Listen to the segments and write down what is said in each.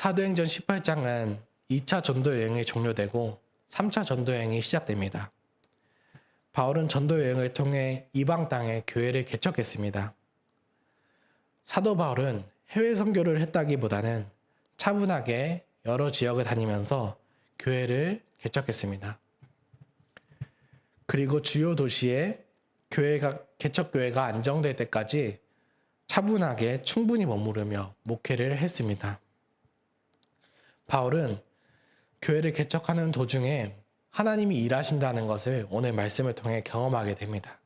사도행전 18장은 2차 전도 여행이 종료되고 3차 전도 여행이 시작됩니다. 바울은 전도 여행을 통해 이방 땅에 교회를 개척했습니다. 사도 바울은 해외 선교를 했다기보다는 차분하게 여러 지역을 다니면서 교회를 개척했습니다. 그리고 주요 도시에 개척교회가 안정될 때까지 차분하게 충분히 머무르며 목회를 했습니다. 바울은 교회를 개척하는 도중에 하나님이 일하신다는 것을 오늘 말씀을 통해 경험하게 됩니다.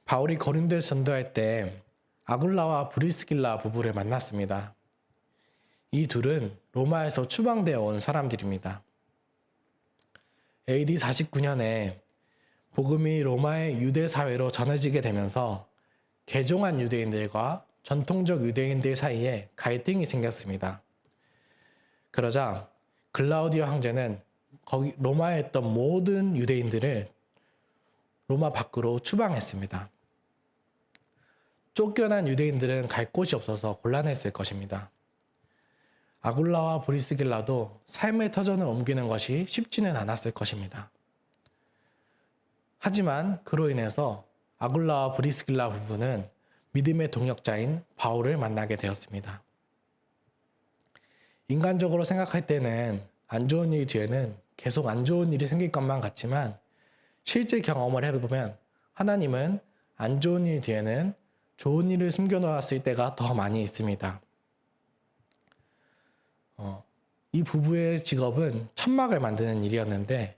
바울이 고린도에 전도할 때 아굴라와 브리스길라 부부를 만났습니다. 이 둘은 로마에서 추방되어 온 사람들입니다. AD 49년에 복음이 로마의 유대 사회로 전해지게 되면서 개종한 유대인들과 전통적 유대인들 사이에 갈등이 생겼습니다. 그러자 글라우디오 황제는 거기 로마에 있던 모든 유대인들을 로마 밖으로 추방했습니다. 쫓겨난 유대인들은 갈 곳이 없어서 곤란했을 것입니다. 아굴라와 브리스길라도 삶의 터전을 옮기는 것이 쉽지는 않았을 것입니다. 하지만 그로 인해서 아굴라와 브리스길라 부부는 믿음의 동역자인 바울을 만나게 되었습니다. 인간적으로 생각할 때는 안 좋은 일 뒤에는 계속 안 좋은 일이 생길 것만 같지만 실제 경험을 해보면 하나님은 안 좋은 일 뒤에는 좋은 일을 숨겨놓았을 때가 더 많이 있습니다. 이 부부의 직업은 천막을 만드는 일이었는데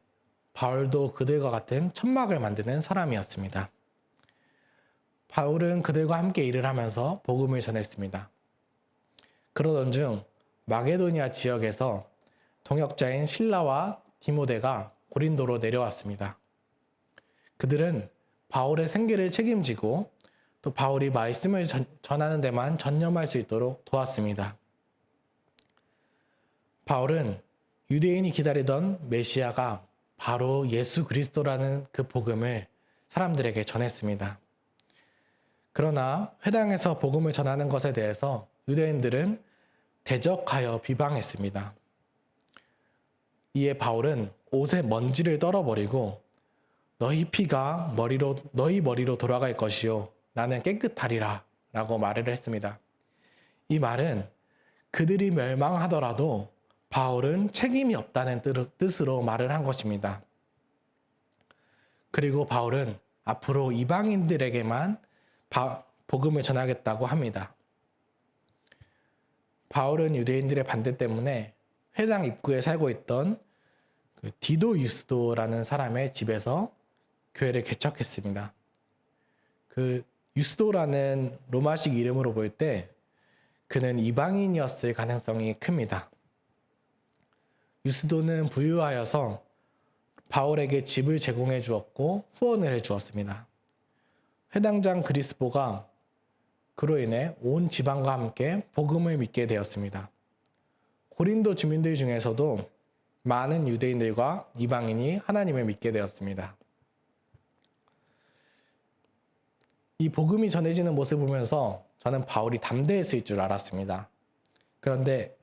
바울도 그들과 같은 천막을 만드는 사람이었습니다. 바울은 그들과 함께 일을 하면서 복음을 전했습니다. 그러던 중 마게도니아 지역에서 동역자인 실라와 디모데가 고린도로 내려왔습니다. 그들은 바울의 생계를 책임지고 또 바울이 말씀을 전하는 데만 전념할 수 있도록 도왔습니다. 바울은 유대인이 기다리던 메시아가 바로 예수 그리스도라는 그 복음을 사람들에게 전했습니다. 그러나 회당에서 복음을 전하는 것에 대해서 유대인들은 대적하여 비방했습니다. 이에 바울은 옷에 먼지를 떨어버리고 너희 피가 너희 머리로 돌아갈 것이요 나는 깨끗하리라 라고 말을 했습니다. 이 말은 그들이 멸망하더라도 바울은 책임이 없다는 뜻으로 말을 한 것입니다. 그리고 바울은 앞으로 이방인들에게만 복음을 전하겠다고 합니다. 바울은 유대인들의 반대 때문에 회당 입구에 살고 있던 디도 유스도라는 사람의 집에서 교회를 개척했습니다. 그 유스도라는 로마식 이름으로 볼 때 그는 이방인이었을 가능성이 큽니다. 유스도는 부유하여서 바울에게 집을 제공해 주었고 후원을 해 주었습니다. 회당장 그리스보가 그로 인해 온 지방과 함께 복음을 믿게 되었습니다. 고린도 주민들 중에서도 많은 유대인들과 이방인이 하나님을 믿게 되었습니다. 이 복음이 전해지는 모습을 보면서 저는 바울이 담대했을 줄 알았습니다. 그런데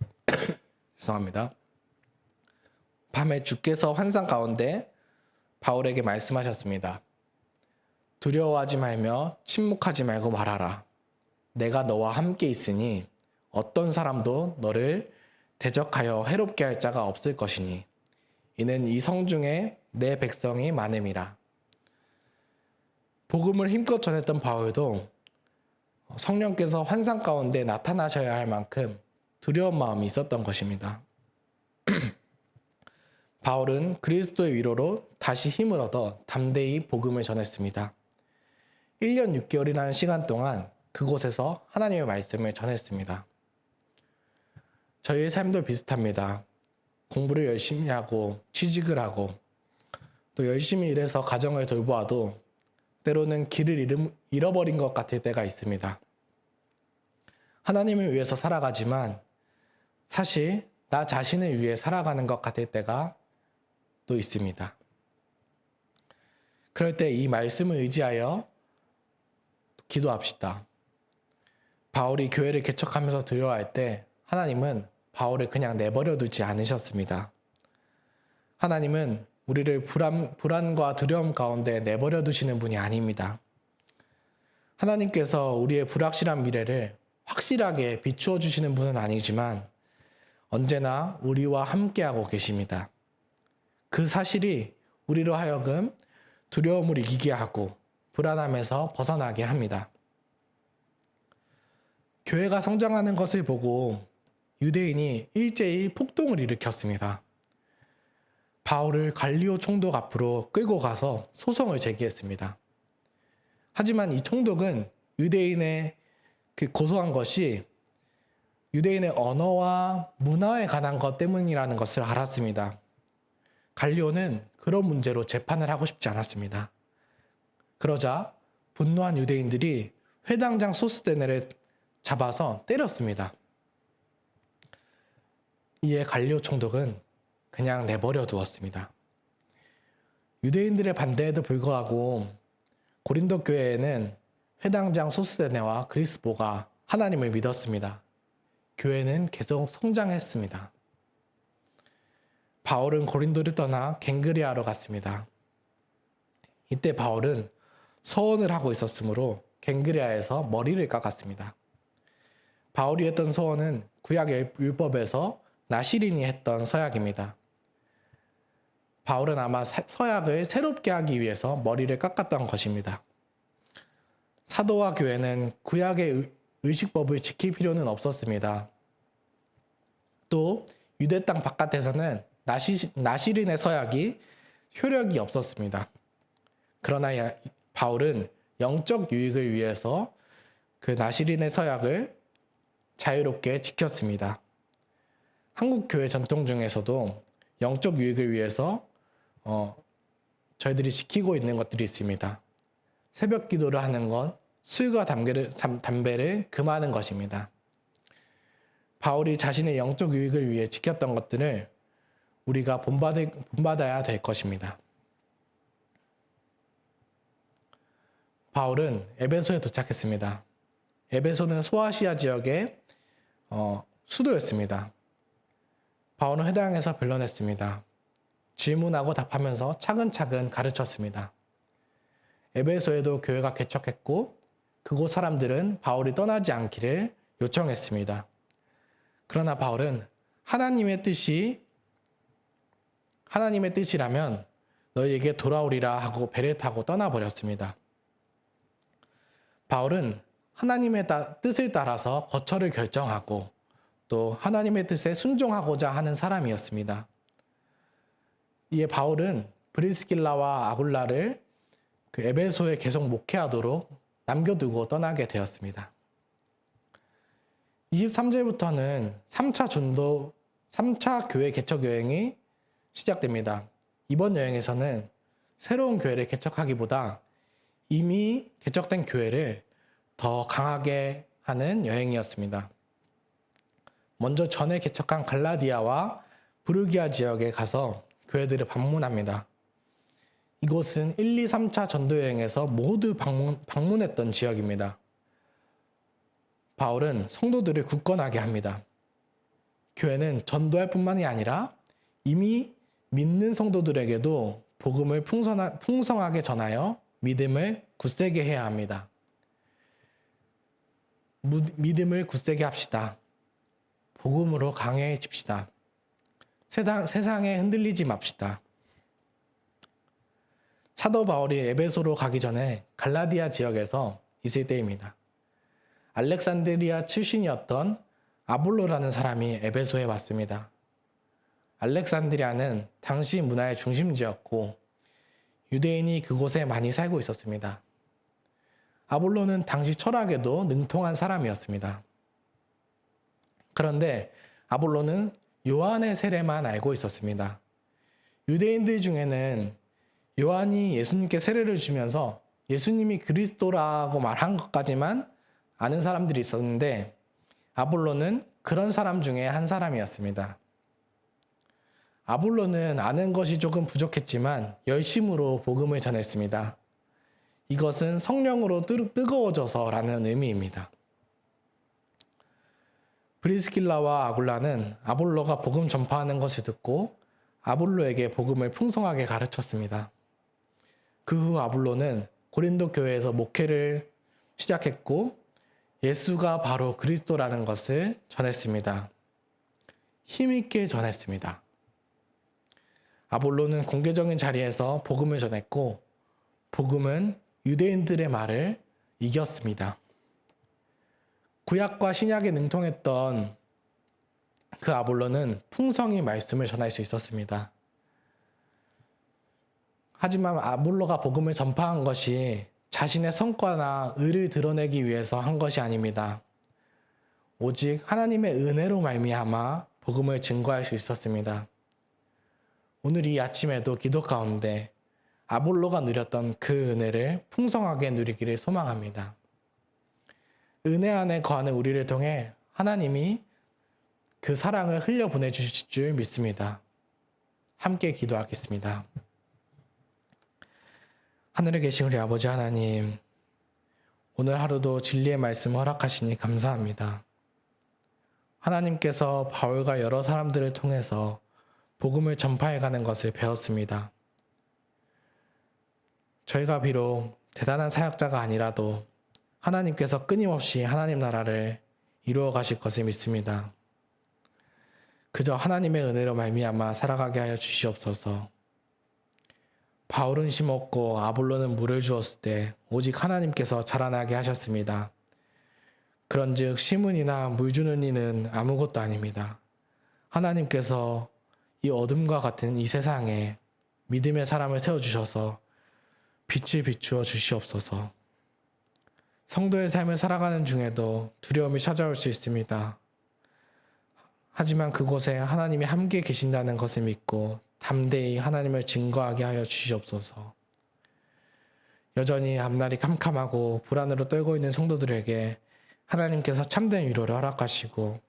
죄송합니다. 밤에 주께서 환상 가운데 바울에게 말씀하셨습니다. 두려워하지 말며 침묵하지 말고 말하라. 내가 너와 함께 있으니 어떤 사람도 너를 대적하여 해롭게 할 자가 없을 것이니 이는 이 성중에 내 백성이 많음이라. 복음을 힘껏 전했던 바울도 성령께서 환상 가운데 나타나셔야 할 만큼 두려운 마음이 있었던 것입니다. 바울은 그리스도의 위로로 다시 힘을 얻어 담대히 복음을 전했습니다. 1년 6개월이라는 시간 동안 그곳에서 하나님의 말씀을 전했습니다. 저희의 삶도 비슷합니다. 공부를 열심히 하고 취직을 하고 또 열심히 일해서 가정을 돌보아도 때로는 길을 잃어버린 것 같을 때가 있습니다. 하나님을 위해서 살아가지만 사실 나 자신을 위해 살아가는 것 같을 때가 또 있습니다. 그럴 때 이 말씀을 의지하여 기도합시다. 바울이 교회를 개척하면서 두려워할 때 하나님은 바울을 그냥 내버려 두지 않으셨습니다. 하나님은 우리를 불안과 두려움 가운데 내버려 두시는 분이 아닙니다. 하나님께서 우리의 불확실한 미래를 확실하게 비추어 주시는 분은 아니지만 언제나 우리와 함께하고 계십니다. 그 사실이 우리로 하여금 두려움을 이기게 하고 불안함에서 벗어나게 합니다. 교회가 성장하는 것을 보고 유대인이 일제히 폭동을 일으켰습니다. 바울을 갈리오 총독 앞으로 끌고 가서 소송을 제기했습니다. 하지만 이 총독은 유대인의 고소한 것이 유대인의 언어와 문화에 관한 것 때문이라는 것을 알았습니다. 갈리오는 그런 문제로 재판을 하고 싶지 않았습니다. 그러자 분노한 유대인들이 회당장 소스데네를 잡아서 때렸습니다. 이에 갈리오 총독은 그냥 내버려 두었습니다. 유대인들의 반대에도 불구하고 고린도 교회에는 회당장 소스데네와 그리스보가 하나님을 믿었습니다. 교회는 계속 성장했습니다. 바울은 고린도를 떠나 갱그리아로 갔습니다. 이때 바울은 서원을 하고 있었으므로 갱그리아에서 머리를 깎았습니다. 바울이 했던 서원은 구약 율법에서 나시린이 했던 서약입니다. 바울은 아마 서약을 새롭게 하기 위해서 머리를 깎았던 것입니다. 사도와 교회는 구약의 의식법을 지킬 필요는 없었습니다. 또 유대 땅 바깥에서는 나시린의 서약이 효력이 없었습니다. 그러나 바울은 영적 유익을 위해서 그 나시린의 서약을 자유롭게 지켰습니다. 한국 교회 전통 중에서도 영적 유익을 위해서 저희들이 지키고 있는 것들이 있습니다. 새벽 기도를 하는 것, 술과 담배를 금하는 것입니다. 바울이 자신의 영적 유익을 위해 지켰던 것들을 우리가 본받아야 될 것입니다. 바울은 에베소에 도착했습니다. 에베소는 소아시아 지역의 수도였습니다. 바울은 회당에서 변론했습니다. 질문하고 답하면서 차근차근 가르쳤습니다. 에베소에도 교회가 개척했고 그곳 사람들은 바울이 떠나지 않기를 요청했습니다. 그러나 바울은 하나님의 뜻이라면 너희에게 돌아오리라 하고 배를 타고 떠나버렸습니다. 바울은 하나님의 뜻을 따라서 거처를 결정하고 또 하나님의 뜻에 순종하고자 하는 사람이었습니다. 이에 바울은 브리스길라와 아굴라를 에베소에 계속 목회하도록 남겨두고 떠나게 되었습니다. 23절부터는 3차 교회 개척 여행이 시작됩니다. 이번 여행에서는 새로운 교회를 개척하기보다 이미 개척된 교회를 더 강하게 하는 여행이었습니다. 먼저 전에 개척한 갈라디아와 부르기아 지역에 가서 교회들을 방문합니다. 이곳은 1, 2, 3차 전도여행에서 모두 방문했던 지역입니다. 바울은 성도들을 굳건하게 합니다. 교회는 전도할 뿐만이 아니라 이미 믿는 성도들에게도 복음을 풍성하게 전하여 믿음을 굳세게 해야 합니다. 믿음을 굳세게 합시다. 복음으로 강해집시다. 세상에 흔들리지 맙시다. 사도 바울이 에베소로 가기 전에 갈라디아 지역에서 있을 때입니다. 알렉산드리아 출신이었던 아볼로라는 사람이 에베소에 왔습니다. 알렉산드리아는 당시 문화의 중심지였고 유대인이 그곳에 많이 살고 있었습니다. 아볼로는 당시 철학에도 능통한 사람이었습니다. 그런데 아볼로는 요한의 세례만 알고 있었습니다. 유대인들 중에는 요한이 예수님께 세례를 주면서 예수님이 그리스도라고 말한 것까지만 아는 사람들이 있었는데 아볼로는 그런 사람 중에 한 사람이었습니다. 아볼로는 아는 것이 조금 부족했지만 열심으로 복음을 전했습니다. 이것은 성령으로 뜨거워져서라는 의미입니다. 브리스길라와 아굴라는 아볼로가 복음 전파하는 것을 듣고 아볼로에게 복음을 풍성하게 가르쳤습니다. 그 후 아볼로는 고린도 교회에서 목회를 시작했고 예수가 바로 그리스도라는 것을 전했습니다. 힘있게 전했습니다. 아볼로는 공개적인 자리에서 복음을 전했고 복음은 유대인들의 말을 이겼습니다. 구약과 신약에 능통했던 그 아볼로는 풍성히 말씀을 전할 수 있었습니다. 하지만 아볼로가 복음을 전파한 것이 자신의 성과나 의를 드러내기 위해서 한 것이 아닙니다. 오직 하나님의 은혜로 말미암아 복음을 증거할 수 있었습니다. 오늘 이 아침에도 기도 가운데 아볼로가 누렸던 그 은혜를 풍성하게 누리기를 소망합니다. 은혜 안에 거하는 우리를 통해 하나님이 그 사랑을 흘려 보내주실 줄 믿습니다. 함께 기도하겠습니다. 하늘에 계신 우리 아버지 하나님, 오늘 하루도 진리의 말씀 허락하시니 감사합니다. 하나님께서 바울과 여러 사람들을 통해서 복음을 전파해가는 것을 배웠습니다. 저희가 비록 대단한 사역자가 아니라도 하나님께서 끊임없이 하나님 나라를 이루어 가실 것을 믿습니다. 그저 하나님의 은혜로 말미암아 살아가게 하여 주시옵소서. 바울은 심었고 아볼로는 물을 주었을 때 오직 하나님께서 자라나게 하셨습니다. 그런즉 심은이나 물 주는 이는 아무것도 아닙니다. 하나님께서 이 어둠과 같은 이 세상에 믿음의 사람을 세워주셔서 빛을 비추어 주시옵소서. 성도의 삶을 살아가는 중에도 두려움이 찾아올 수 있습니다. 하지만 그곳에 하나님이 함께 계신다는 것을 믿고 담대히 하나님을 증거하게 하여 주시옵소서. 여전히 앞날이 캄캄하고 불안으로 떨고 있는 성도들에게 하나님께서 참된 위로를 허락하시고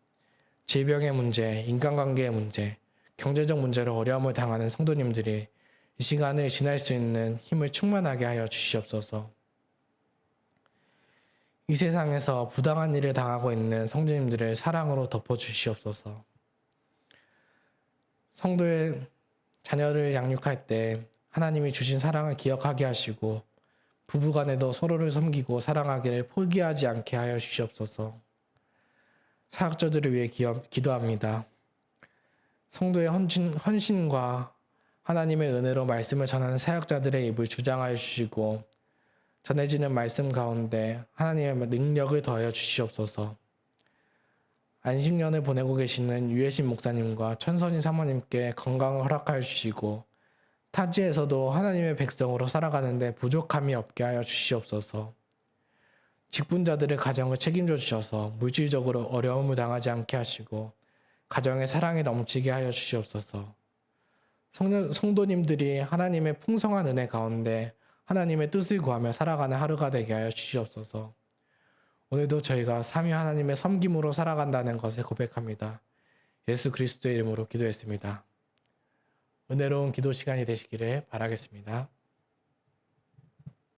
질병의 문제, 인간관계의 문제, 경제적 문제로 어려움을 당하는 성도님들이 이 시간을 지날 수 있는 힘을 충만하게 하여 주시옵소서. 이 세상에서 부당한 일을 당하고 있는 성도님들을 사랑으로 덮어주시옵소서. 성도의 자녀를 양육할 때 하나님이 주신 사랑을 기억하게 하시고 부부간에도 서로를 섬기고 사랑하기를 포기하지 않게 하여 주시옵소서. 사역자들을 위해 기도합니다. 성도의 헌신과 하나님의 은혜로 말씀을 전하는 사역자들의 입을 주장하여 주시고 전해지는 말씀 가운데 하나님의 능력을 더하여 주시옵소서. 안식년을 보내고 계시는 유해신 목사님과 천선인 사모님께 건강을 허락하여 주시고 타지에서도 하나님의 백성으로 살아가는데 부족함이 없게 하여 주시옵소서. 직분자들의 가정을 책임져 주셔서 물질적으로 어려움을 당하지 않게 하시고 가정에 사랑이 넘치게 하여 주시옵소서. 성도님들이 하나님의 풍성한 은혜 가운데 하나님의 뜻을 구하며 살아가는 하루가 되게 하여 주시옵소서. 오늘도 저희가 삼위 하나님의 섬김으로 살아간다는 것을 고백합니다. 예수 그리스도의 이름으로 기도했습니다. 은혜로운 기도 시간이 되시기를 바라겠습니다.